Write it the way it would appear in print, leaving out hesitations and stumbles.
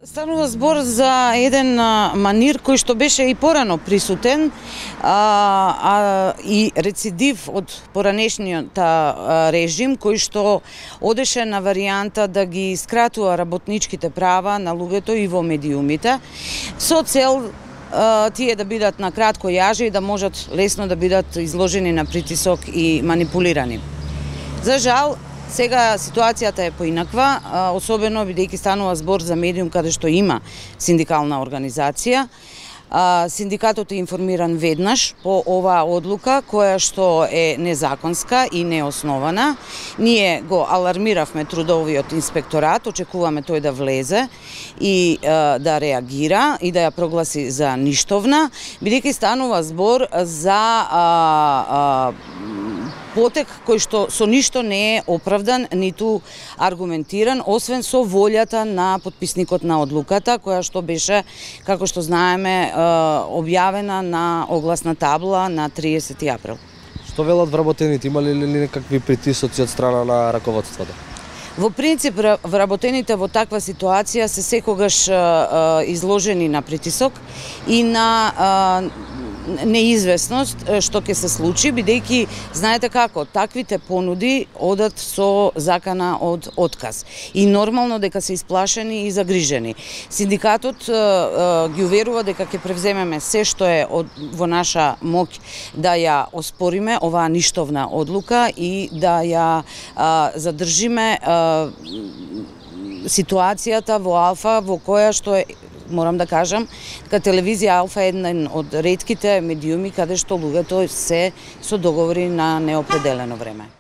Станува збор за еден манир кој што беше и порано присутен и рецидив од поранешниот режим кој што одеше на варијанта да ги скратува работничките права на луѓето и во медиумите со цел тие да бидат на кратко јаже и да можат лесно да бидат изложени на притисок и манипулирани. За жал, сега ситуацијата е поинаква, особено бидејќи станува збор за медиум каде што има синдикална организација. Синдикатот е информиран веднаш по оваа одлука, која што е незаконска и неоснована. Ние го алармиравме трудовиот инспекторат, очекуваме тој да влезе и да реагира и да ја прогласи за ништовна, бидејќи станува збор за потек кој што со ништо не е оправдан, ниту аргументиран, освен со волјата на потписникот на одлуката, која што беше, како што знаеме, објавена на огласна табла на 30 април. Што велат вработените? Има ли некакви притисоци од страна на раководството? Во принцип, вработените во таква ситуација се секогаш изложени на притисок и на неизвестност што ќе се случи, бидејќи знаете како, таквите понуди одат со закана од отказ. И нормално дека се исплашени и загрижени. Синдикатот ги уверува дека ќе превземеме се што е во наша моќ да ја оспориме оваа ништовна одлука и да ја задржиме ситуацијата во Алфа, во која што е, морам да кажам, дека телевизија Алфа е еден од ретките медиуми каде што луѓето се со договори на неопределено време.